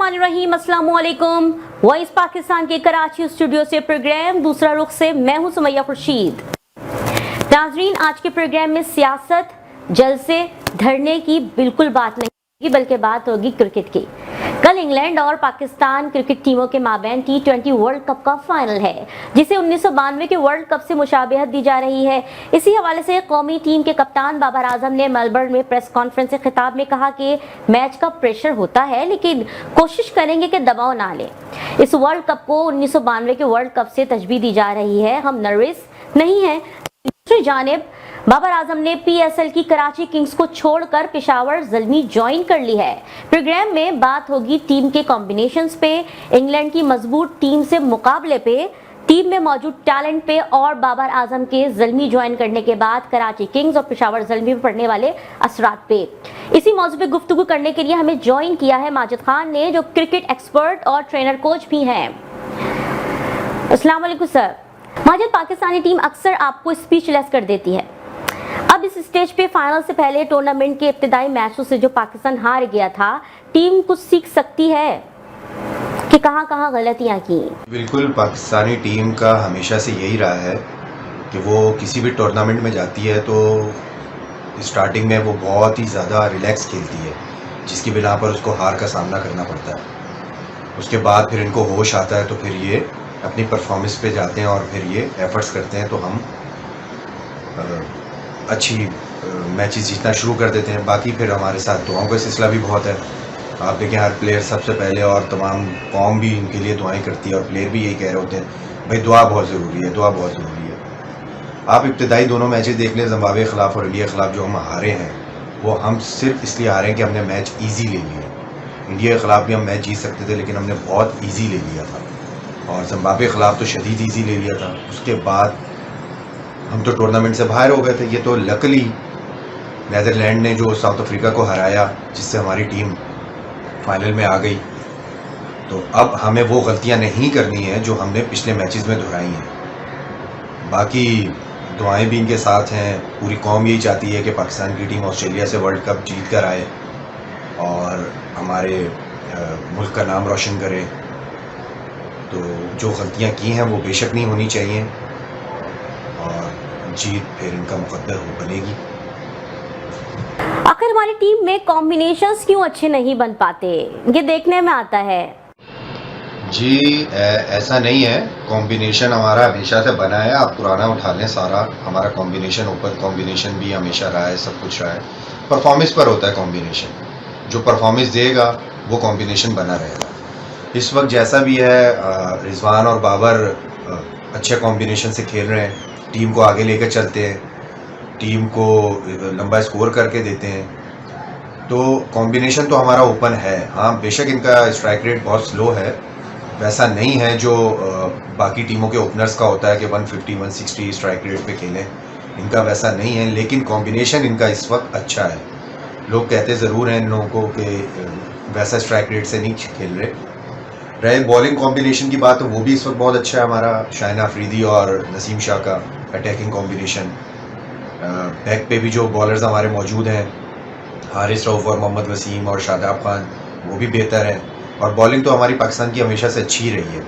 बिस्मिल्लाहिर्रहमानिर्रहीम, अस्सलाम वालेकुम। वॉइस पाकिस्तान के कराची स्टूडियो से प्रोग्राम दूसरा रुख से मैं हूं सुमैया खुर्शीद। नाजरीन, आज के प्रोग्राम में सियासत, जलसे, धरने की बिल्कुल बात नहीं होगी, बल्कि बात होगी क्रिकेट की। कल इंग्लैंड और पाकिस्तान क्रिकेट टीमों के माबैन T20 वर्ल्ड कप का फाइनल है, जिसे 1992 के वर्ल्ड कप से मुशाबहत दी जा रही है। इसी हवाले से कौमी टीम के कप्तान बाबर आजम ने मेलबर्न में प्रेस कॉन्फ्रेंस से खिताब में कहा कि मैच का प्रेशर होता है, लेकिन कोशिश करेंगे कि दबाव ना लें। इस वर्ल्ड कप को 1992 के वर्ल्ड कप से तशबीह दी जा रही है, हम नर्वस नहीं हैं। दूसरी जानिब बाबर आजम ने PSL की कराची किंग्स को छोड़कर पेशावर ज़ल्मी ज्वाइन कर ली है। प्रोग्राम में बात होगी टीम के कॉम्बिनेशंस पे, इंग्लैंड की मजबूत टीम से मुकाबले पे, टीम में मौजूद टैलेंट पे और बाबर आजम के ज़ल्मी ज्वाइन करने के बाद कराची किंग्स और पेशावर ज़ल्मी पर पड़ने वाले असरात पे। इसी मौजू पे गुफ्तगू करने के लिए हमें ज्वाइन किया है माजिद खान ने, जो क्रिकेट एक्सपर्ट और ट्रेनर कोच भी हैं। अस्सलाम वालेकुम सर। माजिद, पाकिस्तानी टीम अक्सर आपको स्पीचलेस कर देती है। अब इस स्टेज पे फाइनल से पहले टूर्नामेंट के इब्तिदाई मैचों से जो पाकिस्तान हार गया था, टीम कुछ सीख सकती है कि कहां गलतियां की? बिल्कुल, पाकिस्तानी टीम का हमेशा से यही रहा है कि वो किसी भी टूर्नामेंट में जाती है तो स्टार्टिंग में वो बहुत ही ज़्यादा रिलैक्स खेलती है, जिसकी बिना पर उसको हार का सामना करना पड़ता है। उसके बाद फिर इनको होश आता है तो फिर ये अपनी परफॉर्मेंस पे जाते हैं और फिर ये एफर्ट्स करते हैं, तो हम अच्छी मैचेस जीतना शुरू कर देते हैं। बाकी फिर हमारे साथ दुआओं का सिलसिला भी बहुत है। आप देखें, हर प्लेयर सबसे पहले और तमाम कौम भी इनके लिए दुआएं करती है और प्लेयर भी यही कह रहे होते हैं, भाई दुआ बहुत ज़रूरी है, दुआ बहुत ज़रूरी है। आप इब्तिदाई दोनों मैचेस देख लें, जिम्बाब्वे के ख़िलाफ़ और इंडिया के ख़िलाफ़ जो हम हारे हैं, वो हम सिर्फ इसलिए हारे हैं कि हमने मैच ईजी ले लिया। इंडिया के ख़िलाफ़ भी हम मैच जीत सकते थे, लेकिन हमने बहुत ईजी ले लिया था, और जिम्बाब्वे के ख़िलाफ़ तो शदीद ईजी ले लिया था। उसके बाद हम तो टूर्नामेंट से बाहर हो गए थे। ये तो लकली नीदरलैंड ने जो साउथ अफ्रीका को हराया, जिससे हमारी टीम फाइनल में आ गई। तो अब हमें वो गलतियां नहीं करनी है जो हमने पिछले मैचेस में दोहराई हैं। बाकी दुआएं भी इनके साथ हैं। पूरी कौम यही चाहती है कि पाकिस्तान की टीम ऑस्ट्रेलिया से वर्ल्ड कप जीत कर आए और हमारे मुल्क का नाम रोशन करे। तो जो गलतियां की हैं वो बेशक नहीं होनी चाहिए, और जीत फिर इनका मुकद्दर हो बनेगी। आखिर हमारी टीम में कॉम्बिनेशंस क्यों अच्छे नहीं बन पाते, ये देखने में आता है। जी, ऐसा नहीं है। कॉम्बिनेशन हमारा हमेशा से बना है। आप पुराना उठा लें, सारा हमारा कॉम्बिनेशन, ओपन कॉम्बिनेशन भी हमेशा रहा है, सब कुछ रहा है। परफॉर्मेंस पर होता है कॉम्बिनेशन। जो परफॉर्मेंस देगा वो कॉम्बिनेशन बना रहेगा। इस वक्त जैसा भी है, रिजवान और बाबर अच्छे कॉम्बिनेशन से खेल रहे हैं, टीम को आगे लेकर चलते हैं, टीम को लंबा स्कोर करके देते हैं। तो कॉम्बिनेशन तो हमारा ओपन है। हाँ, बेशक इनका स्ट्राइक रेट बहुत स्लो है, वैसा नहीं है जो बाकी टीमों के ओपनर्स का होता है कि 150-160 स्ट्राइक रेट पे खेलें। इनका वैसा नहीं है, लेकिन कॉम्बिनेशन इनका इस वक्त अच्छा है। लोग कहते ज़रूर हैं इन लोगों को कि वैसा स्ट्राइक रेट से नहीं खेल रहे बॉलिंग कॉम्बिनेशन की बात, तो वो भी इस वक्त बहुत अच्छा है हमारा। शाहिन अफरीदी और नसीम शाह का अटैकिंग कॉम्बिनेशन। बैक पे भी जो बॉलर्स हमारे मौजूद हैं, हारिस रऊफ और मोहम्मद वसीम और शादाब खान, वो भी बेहतर हैं। और बॉलिंग तो हमारी पाकिस्तान की हमेशा से अच्छी रही है।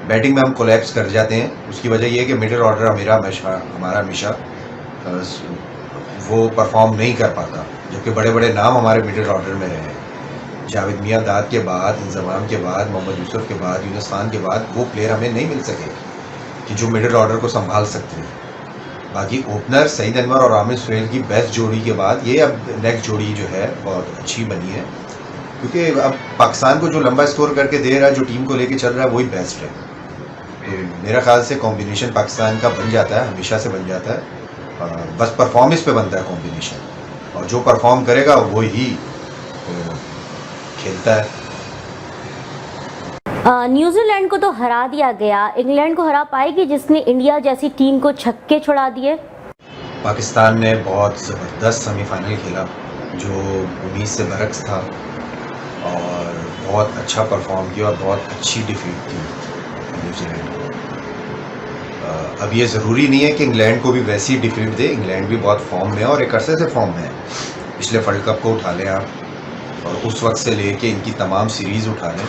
बैटिंग में हम कोलैप्स कर जाते हैं, उसकी वजह यह है कि मिडिल ऑर्डर हमारा हमेशा वो परफॉर्म नहीं कर पाता, जबकि बड़े बड़े नाम हमारे मिडिल ऑर्डर में रहे हैं। जावेद मियां दाद के बाद, इंजमाम के बाद, मोहम्मद यूसुफ के बाद, यूनुस खान के बाद वो प्लेयर हमें नहीं मिल सके कि जो मिडिल ऑर्डर को संभाल सकते हैं। बाकी ओपनर सईद अनवर और आमिर सुहेल की बेस्ट जोड़ी के बाद ये अब नेक्स्ट जोड़ी जो है बहुत अच्छी बनी है, क्योंकि अब पाकिस्तान को जो लंबा स्कोर करके दे रहा है, जो टीम को लेके चल रहा है, वही बेस्ट है। तो मेरा ख्याल से कॉम्बिनेशन पाकिस्तान का बन जाता है, हमेशा से बन जाता है। बस परफॉर्मेंस पे बनता है कॉम्बिनेशन, और जो परफॉर्म करेगा वो ही खेलता है। न्यूजीलैंड को तो हरा दिया गया, इंग्लैंड को हरा पाएगी जिसने इंडिया जैसी टीम को छक्के छुड़ा दिए? पाकिस्तान ने बहुत ज़बरदस्त सेमीफाइनल खेला, जो उम्मीद से बरक्स था, और बहुत अच्छा परफॉर्म किया और बहुत अच्छी डिफीट थी न्यूजीलैंड को। अब ये ज़रूरी नहीं है कि इंग्लैंड को भी वैसी डिफीट दे। इंग्लैंड भी बहुत फॉर्म में है और एक अरसे से फॉर्म में है। पिछले वर्ल्ड कप को उठा लें आप, और उस वक्त से लेके इनकी तमाम सीरीज़ उठा लें,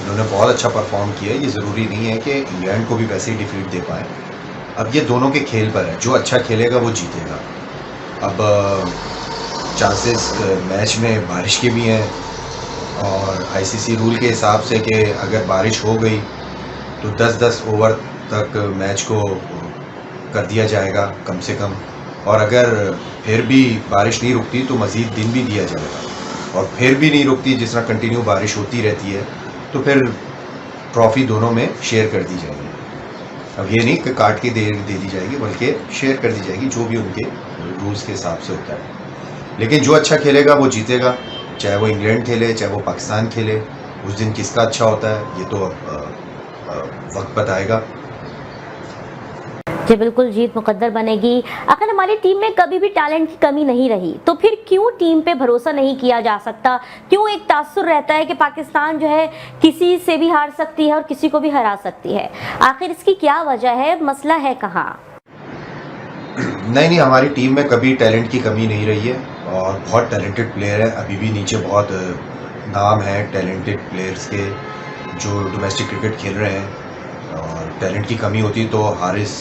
इन्होंने बहुत अच्छा परफॉर्म किया है। ये ज़रूरी नहीं है कि इंग्लैंड को भी वैसे ही डिफीट दे पाएँ। अब ये दोनों के खेल पर है, जो अच्छा खेलेगा वो जीतेगा। अब चांसेस मैच में बारिश के भी हैं और आईसीसी रूल के हिसाब से कि अगर बारिश हो गई तो 10-10 ओवर तक मैच को कर दिया जाएगा कम से कम, और अगर फिर भी बारिश नहीं रुकती तो मज़ीद दिन भी दिया जाएगा, और फिर भी नहीं रुकती, जिस तरह कंटिन्यू बारिश होती रहती है, तो फिर ट्रॉफ़ी दोनों में शेयर कर दी जाएगी। अब ये नहीं कि काट के दे दी जाएगी, बल्कि शेयर कर दी जाएगी, जो भी उनके रूल्स के हिसाब से होता है। लेकिन जो अच्छा खेलेगा वो जीतेगा, चाहे वो इंग्लैंड खेले चाहे वो पाकिस्तान खेले। उस दिन किसका अच्छा होता है ये तो वक्त बताएगा। जी बिल्कुल, जीत मुकद्दर बनेगी। अगर हमारी टीम में कभी भी टैलेंट की कमी नहीं रही तो फिर क्यों टीम पे भरोसा नहीं किया जा सकता? क्यों एक तासुर रहता है कि पाकिस्तान जो है किसी से भी हार सकती है और किसी को भी हरा सकती है? आखिर इसकी क्या वजह है? मसला है कहाँ? नहीं, हमारी टीम में कभी टैलेंट की कमी नहीं रही है और बहुत टैलेंटेड प्लेयर है। अभी भी नीचे बहुत नाम है टैलेंटेड प्लेयर्स के जो डोमेस्टिक क्रिकेट खेल रहे हैं, और टैलेंट की कमी होती तो हारिस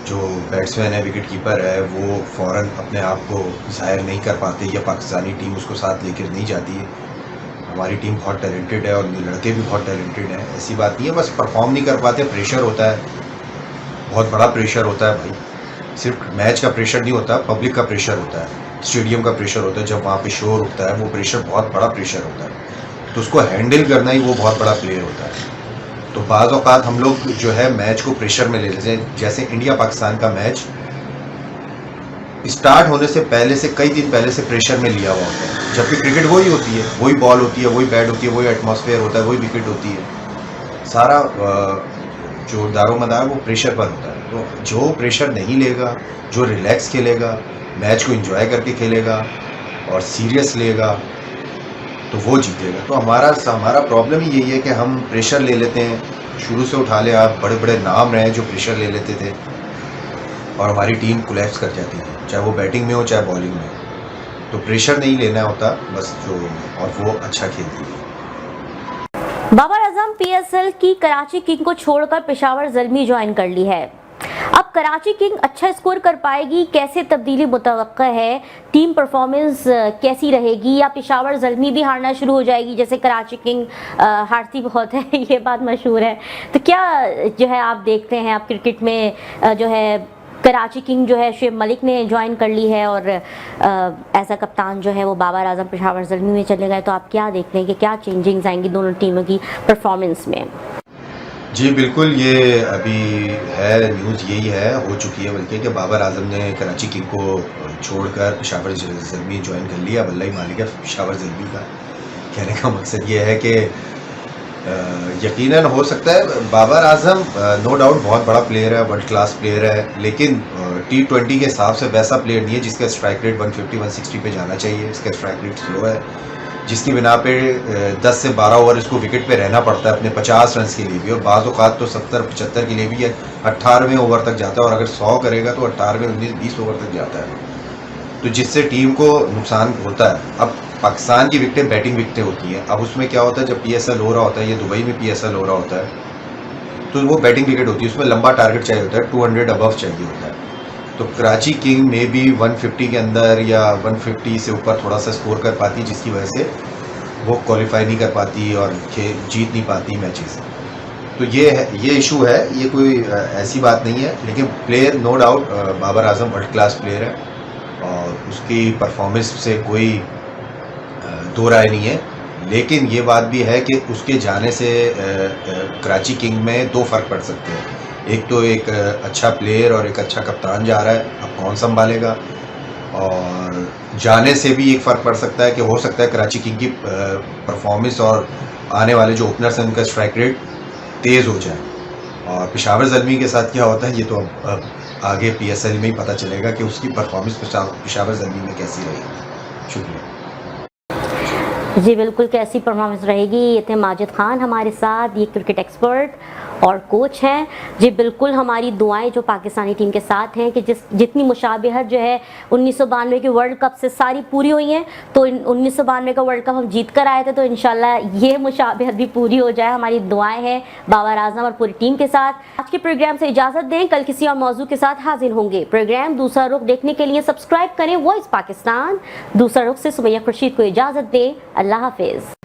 जो बैट्समैन है, विकेट कीपर है, वो फ़ौरन अपने आप को ज़ाहिर नहीं कर पाते या पाकिस्तानी टीम उसको साथ लेकर नहीं जाती है। हमारी टीम बहुत टैलेंटेड है और लड़के भी बहुत टैलेंटेड हैं, ऐसी बात नहीं है, बस परफॉर्म नहीं कर पाते। प्रेशर होता है, बहुत बड़ा प्रेशर होता है भाई। सिर्फ मैच का प्रेशर नहीं होता, पब्लिक का प्रेशर होता है, स्टेडियम का प्रेशर होता है। जब वहाँ पे शोर उठता है वो प्रेशर बहुत बड़ा प्रेशर होता है, तो उसको हैंडल करना ही वो बहुत बड़ा प्लेयर होता है। तो बाज़ औक़ात हम लोग जो है मैच को प्रेशर में ले लेते हैं। जैसे इंडिया पाकिस्तान का मैच स्टार्ट होने से पहले से कई दिन पहले से प्रेशर में लिया हुआ होता है, जबकि क्रिकेट वही होती है, वही बॉल होती है, वही बैट होती है, वही एटमॉस्फेयर होता है, वही विकेट होती है। सारा जो दारोमदार वो प्रेशर पर होता है। तो जो प्रेशर नहीं लेगा, जो रिलैक्स खेलेगा, मैच को एंजॉय करके खेलेगा और सीरियस लेगा, तो वो जीतेगा। तो हमारा प्रॉब्लम ही यही है कि हम प्रेशर ले लेते हैं। शुरू से उठा ले आप, बड़े बड़े नाम रहे जो प्रेशर ले लेते थे और हमारी टीम कोलैप्स कर जाती थी, चाहे वो बैटिंग में हो चाहे बॉलिंग में हो। तो प्रेशर नहीं लेना होता बस, जो और वो अच्छा खेलती है। बाबर आजम पीएसएल की कराची किंग को छोड़कर पेशावर ज़ल्मी ज्वाइन कर ली है। अब कराची किंग अच्छा स्कोर कर पाएगी? कैसे तब्दीली मुतवक्का है? टीम परफॉर्मेंस कैसी रहेगी? या पेशावर ज़ल्मी भी हारना शुरू हो जाएगी जैसे कराची किंग हारती बहुत है ये बात मशहूर है। तो क्या जो है आप देखते हैं, आप क्रिकेट में जो है कराची किंग जो है शुएब मलिक ने ज्वाइन कर ली है और एज अ कप्तान जो है वो बाबर आजम पेशावर ज़ल्मी में चले गए, तो आप क्या देखते हैं कि क्या चेंजिंग्स आएंगी दोनों टीमों की परफॉर्मेंस में? जी बिल्कुल, ये अभी है, न्यूज़ यही है, हो चुकी है बल्कि, कि बाबर आजम ने कराची किंग को छोड़कर पेशावर ज़ल्मी ज्वाइन कर लिया। अल्लाह ही मालिक है पेशावर ज़ल्मी का। कहने का मकसद ये है कि यकीनन हो सकता है बाबर आजम नो डाउट बहुत बड़ा प्लेयर है, वर्ल्ड क्लास प्लेयर है, लेकिन T20 के हिसाब से वैसा प्लेयर नहीं है जिसका स्ट्राइक रेट 150-160 पे जाना चाहिए। इसका स्ट्राइक रेट स्लो है, जिसकी बिना पे 10 से 12 ओवर इसको विकेट पे रहना पड़ता है अपने 50 रन के लिए भी, और बाज़ औक़ात तो 70-75 के लिए भी 18वें ओवर तक जाता है, और अगर 100 करेगा तो 18वें 19-20 ओवर तक जाता है, तो जिससे टीम को नुकसान होता है। अब पाकिस्तान की विकटें बैटिंग विकटें होती हैं, अब उसमें क्या होता है, जब PSL हो रहा होता है, ये दुबई में PSL हो रहा होता है, तो वो बैटिंग विकेट होती है, उसमें लंबा टारगेट चाहिए होता है, 200 अबव चाहिए होता है। तो कराची किंग में भी 150 के अंदर या 150 से ऊपर थोड़ा सा स्कोर कर पाती, जिसकी वजह से वो क्वालिफाई नहीं कर पाती और जीत नहीं पाती मैचेस। तो ये इशू है, ये कोई ऐसी बात नहीं है, लेकिन player no doubt Babar Azam world class player है और उसकी परफॉर्मेंस से कोई दो राय नहीं है। लेकिन ये बात भी है कि उसके जाने से कराची किंग में दो फ़र्क पड़ सकते हैं। एक तो एक अच्छा प्लेयर और एक अच्छा कप्तान जा रहा है, अब कौन संभालेगा, और जाने से भी एक फ़र्क पड़ सकता है कि हो सकता है कराची किंग की परफॉर्मेंस और आने वाले जो ओपनर्स हैं उनका स्ट्राइक रेट तेज़ हो जाए। और पेशावर ज़ल्मी के साथ क्या होता है ये तो अब आगे PSL में ही पता चलेगा कि उसकी परफॉर्मेंस पेशावर ज़ल्मी में कैसी रहेगी। शुक्रिया। जी बिल्कुल, कैसी परफॉर्मेंस रहेगी। ये थे माजिद खान हमारे साथ, ये क्रिकेट एक्सपर्ट और कोच हैं। जी बिल्कुल, हमारी दुआएं जो पाकिस्तानी टीम के साथ हैं कि जितनी मुशाबिहत जो है 1992 के वर्ल्ड कप से सारी पूरी हुई हैं, तो 1992 का वर्ल्ड कप हम जीत कर आए थे, तो इंशाल्लाह ये मुशाबिहत भी पूरी हो जाए। हमारी दुआएं हैं बाबर आजम और पूरी टीम के साथ। आज के प्रोग्राम से इजाज़त दें, कल किसी और मौजू के साथ हाजिर होंगे। प्रोग्राम दूसरा रुख देखने के लिए सब्सक्राइब करें वॉइस पाकिस्तान। दूसरा रुख से सुमैया खुर्शीद को इजाज़त दें। अल्लाह हाफिज़।